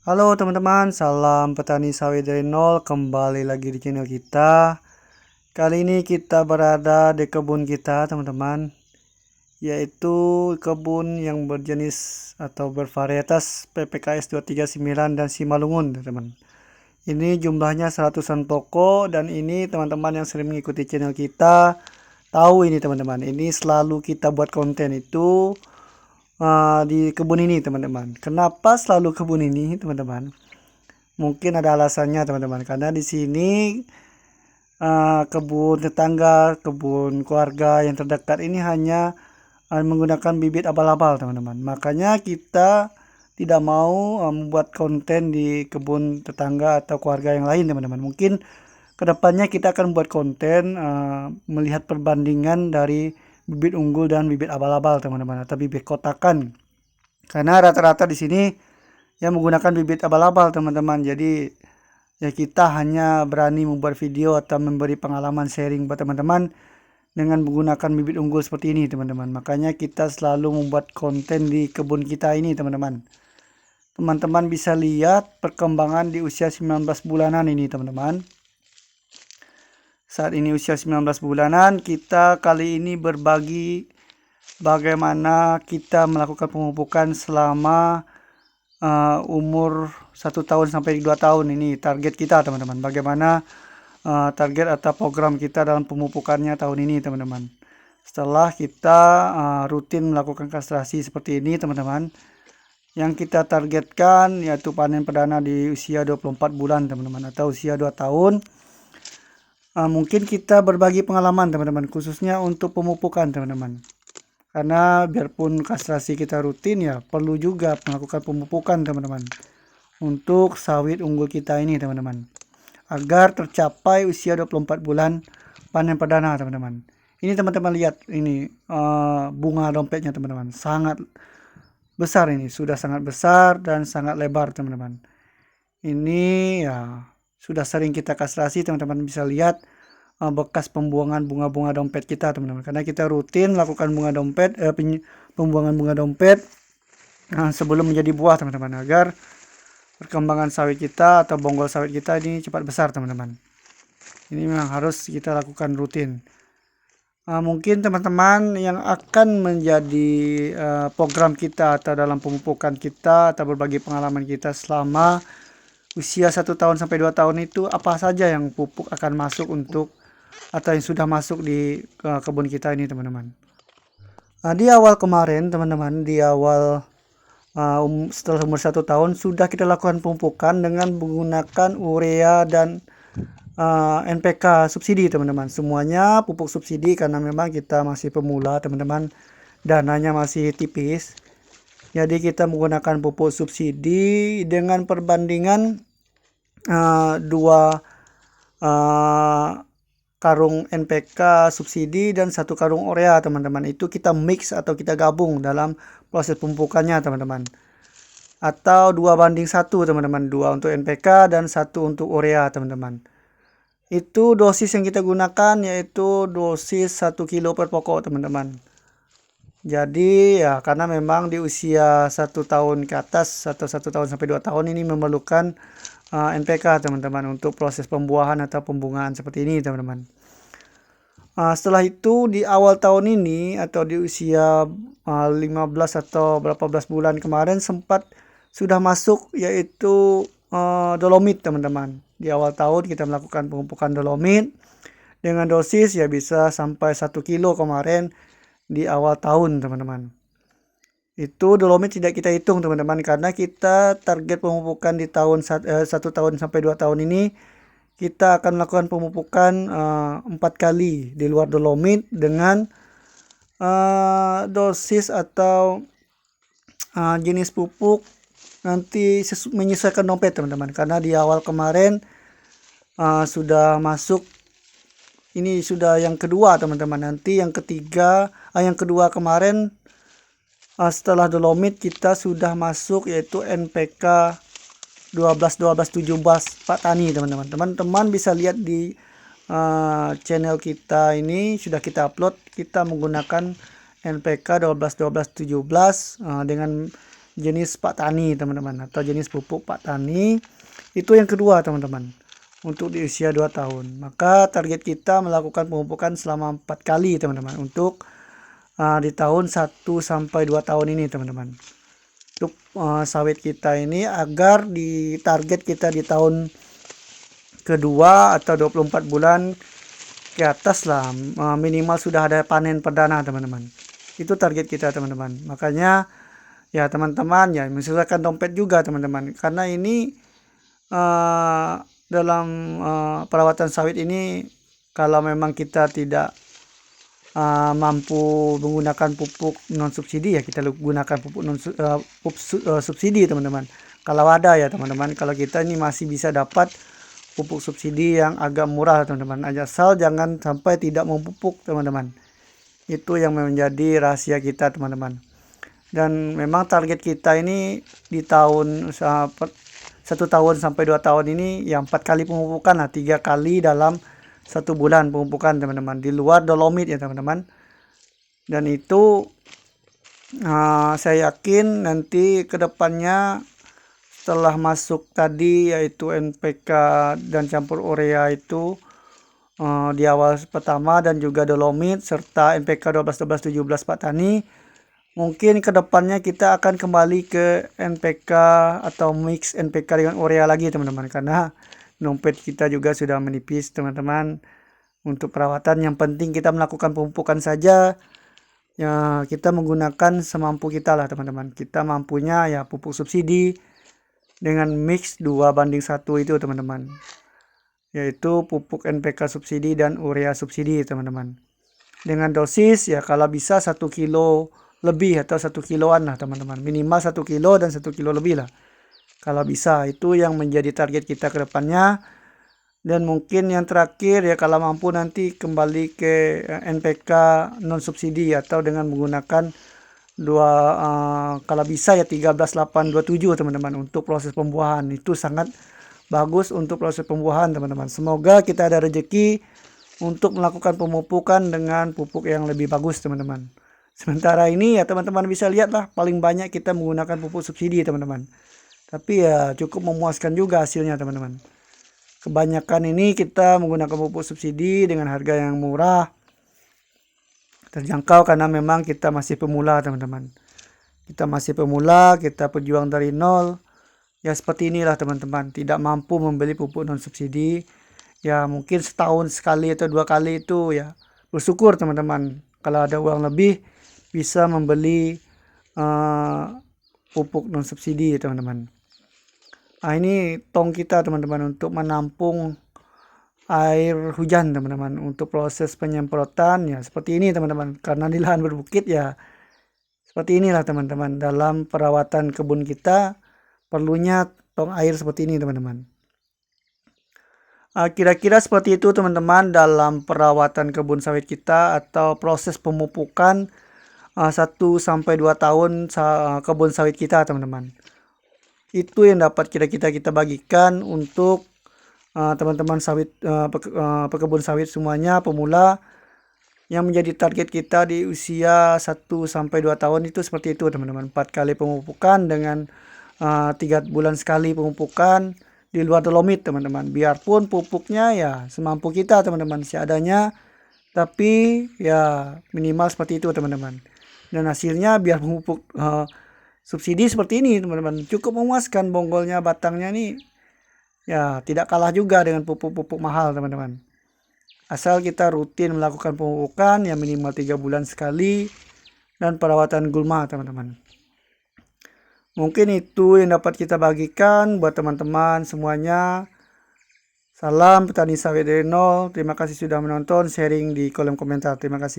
Halo teman-teman, salam petani sawit dari nol. Kembali lagi di channel kita. Kali ini kita berada di kebun kita teman-teman, yaitu kebun yang berjenis atau bervarietas PPKS 239 dan Simalungun teman-teman. Ini jumlahnya seratusan pokok, dan ini teman-teman yang sering mengikuti channel kita tahu ini teman-teman. Ini selalu kita buat konten itu di kebun ini teman-teman. Kenapa selalu kebun ini teman-teman? Mungkin ada alasannya teman-teman, karena di sini kebun tetangga, kebun keluarga yang terdekat ini hanya menggunakan bibit abal-abal teman-teman. Makanya kita tidak mau membuat konten di kebun tetangga atau keluarga yang lain teman-teman. Mungkin kedepannya kita akan buat konten melihat perbandingan dari bibit unggul dan bibit abal-abal teman-teman, atau bibit kotakan. Karena rata-rata di sini yang menggunakan bibit abal-abal teman-teman. Jadi ya kita hanya berani membuat video atau memberi pengalaman sharing buat teman-teman dengan menggunakan bibit unggul seperti ini teman-teman. Makanya kita selalu membuat konten di kebun kita ini teman-teman. Teman-teman bisa lihat perkembangan di usia 19 bulanan ini teman-teman. Saat ini usia 19 bulanan, kita kali ini berbagi bagaimana kita melakukan pemupukan selama umur 1 tahun sampai 2 tahun. Ini target kita teman-teman. Bagaimana target atau program kita dalam pemupukannya tahun ini teman-teman. Setelah kita rutin melakukan kastrasi seperti ini teman-teman, yang kita targetkan yaitu panen perdana di usia 24 bulan teman-teman, atau usia 2 tahun. Mungkin kita berbagi pengalaman teman-teman, khususnya untuk pemupukan teman-teman. Karena biarpun kastrasi kita rutin, ya perlu juga melakukan pemupukan teman-teman untuk sawit unggul kita ini teman-teman, agar tercapai usia 24 bulan panen perdana teman-teman. Ini teman-teman lihat ini bunga dompetnya teman-teman, sangat besar, ini sudah sangat besar dan sangat lebar teman-teman. Ini ya sudah sering kita kastrasi teman-teman, bisa lihat bekas pembuangan bunga-bunga dompet kita teman-teman, karena kita rutin melakukan pembuangan bunga dompet sebelum menjadi buah teman-teman, agar perkembangan sawit kita atau bonggol sawit kita ini cepat besar teman-teman. Ini memang harus kita lakukan rutin. Mungkin teman-teman yang akan menjadi program kita atau dalam pemupukan kita atau berbagi pengalaman kita selama usia 1 tahun sampai 2 tahun itu, apa saja yang pupuk akan masuk untuk atau yang sudah masuk di kebun kita ini teman-teman. Di awal kemarin teman-teman, di awal setelah umur 1 tahun sudah kita lakukan pemupukan dengan menggunakan urea dan NPK subsidi teman-teman. Semuanya pupuk subsidi, karena memang kita masih pemula teman-teman, dananya masih tipis. Jadi kita menggunakan pupuk subsidi dengan perbandingan 2 karung NPK subsidi dan 1 karung urea teman-teman. Itu kita mix atau kita gabung dalam proses pemupukannya teman-teman, atau 2:1 teman-teman, 2 untuk NPK dan 1 untuk urea teman-teman. Itu dosis yang kita gunakan yaitu dosis 1 kilo per pokok teman-teman. Jadi ya karena memang di usia 1 tahun ke atas atau 1 tahun sampai 2 tahun ini memerlukan NPK teman-teman untuk proses pembuahan atau pembungaan seperti ini teman-teman. Setelah itu di awal tahun ini atau di usia 15 atau berapa belas bulan kemarin sempat sudah masuk yaitu dolomit teman-teman. Di awal tahun kita melakukan pemupukan dolomit dengan dosis ya bisa sampai 1 kilo kemarin di awal tahun teman-teman. Itu dolomit tidak kita hitung teman-teman, karena kita target pemupukan di tahun 1 tahun sampai 2 tahun ini kita akan melakukan pemupukan 4 kali di luar dolomit dengan dosis atau jenis pupuk nanti menyesuaikan dompet teman-teman. Karena di awal kemarin sudah masuk, ini sudah yang kedua teman-teman, nanti yang ketiga yang kedua kemarin setelah dolomit kita sudah masuk yaitu NPK 12 12 17 Pak Tani teman-teman. Teman-teman bisa lihat di channel kita ini sudah kita upload, kita menggunakan NPK 12 12 17 dengan jenis Pak Tani teman-teman, atau jenis pupuk Pak Tani. Itu yang kedua teman-teman, untuk di usia 2 tahun. Maka target kita melakukan pemupukan selama 4 kali teman-teman, untuk di tahun 1 sampai 2 tahun ini teman-teman. Untuk sawit kita ini agar di target kita di tahun kedua atau 24 bulan ke atas lah, minimal sudah ada panen perdana teman-teman. Itu target kita teman-teman. Makanya ya teman-teman ya menyesuaikan dompet juga teman-teman, karena ini dalam perawatan sawit ini, kalau memang kita tidak mampu menggunakan pupuk non subsidi, ya kita gunakan pupuk subsidi teman-teman. Kalau ada ya teman-teman, kalau kita ini masih bisa dapat pupuk subsidi yang agak murah teman-teman, asal jangan sampai tidak memupuk teman-teman. Itu yang menjadi rahasia kita teman-teman. Dan memang target kita ini di tahun 1 tahun sampai 2 tahun ini yang 4 kali pemupukan lah, 3 kali dalam 1 bulan pemupukan teman-teman, di luar dolomit ya teman-teman. Dan itu saya yakin nanti kedepannya setelah masuk tadi yaitu NPK dan campur urea itu di awal pertama, dan juga dolomit serta NPK 12 12 17 Pak Tani, mungkin kedepannya kita akan kembali ke NPK atau mix NPK dengan urea lagi teman-teman, karena dompet kita juga sudah menipis teman-teman untuk perawatan. Yang penting kita melakukan pemupukan saja ya, kita menggunakan semampu kita lah teman-teman. Kita mampunya ya pupuk subsidi dengan mix 2:1 itu teman-teman, yaitu pupuk NPK subsidi dan urea subsidi teman-teman, dengan dosis ya kalau bisa 1 kilo lebih atau 1 kiloan lah teman-teman, minimal 1 kilo dan 1 kilo lebih lah kalau bisa. Itu yang menjadi target kita ke depannya. Dan mungkin yang terakhir ya, kalau mampu nanti kembali ke NPK non subsidi atau dengan menggunakan kalau bisa ya 13/8/27 teman-teman, untuk proses pembuahan. Itu sangat bagus untuk proses pembuahan teman-teman. Semoga kita ada rezeki untuk melakukan pemupukan dengan pupuk yang lebih bagus teman-teman. Sementara ini ya teman-teman bisa lihat lah, paling banyak kita menggunakan pupuk subsidi teman-teman, tapi ya cukup memuaskan juga hasilnya teman-teman. Kebanyakan ini kita menggunakan pupuk subsidi dengan harga yang murah, terjangkau, karena memang kita masih pemula teman-teman. Kita masih pemula, kita pejuang dari nol. Ya seperti inilah teman-teman, tidak mampu membeli pupuk non subsidi. Ya mungkin setahun sekali atau 2 kali itu ya bersyukur teman-teman. Kalau ada uang lebih bisa membeli pupuk non subsidi teman-teman. Ini tong kita teman-teman untuk menampung air hujan teman-teman, untuk proses penyemprotan ya seperti ini teman-teman. Karena di lahan berbukit ya seperti inilah teman-teman, dalam perawatan kebun kita perlunya tong air seperti ini teman-teman. Kira-kira seperti itu teman-teman dalam perawatan kebun sawit kita atau proses pemupukan 1 sampai 2 tahun kebun sawit kita teman-teman. Itu yang dapat kita bagikan untuk teman-teman sawit, pekebun sawit semuanya pemula, yang menjadi target kita di usia 1 sampai 2 tahun itu seperti itu teman-teman. 4 kali pemupukan dengan 3 bulan sekali pemupukan di luar dolomit teman-teman. Biarpun pupuknya ya semampu kita teman-teman, seadanya, tapi ya minimal seperti itu teman-teman. Dan hasilnya biar pupuk subsidi seperti ini teman-teman, cukup memuaskan. Bonggolnya, batangnya nih ya tidak kalah juga dengan pupuk-pupuk mahal teman-teman. Asal kita rutin melakukan pemupukan ya minimal 3 bulan sekali, dan perawatan gulma teman-teman. Mungkin itu yang dapat kita bagikan buat teman-teman semuanya. Salam petani sawit dari nol. Terima kasih sudah menonton, sharing di kolom komentar. Terima kasih.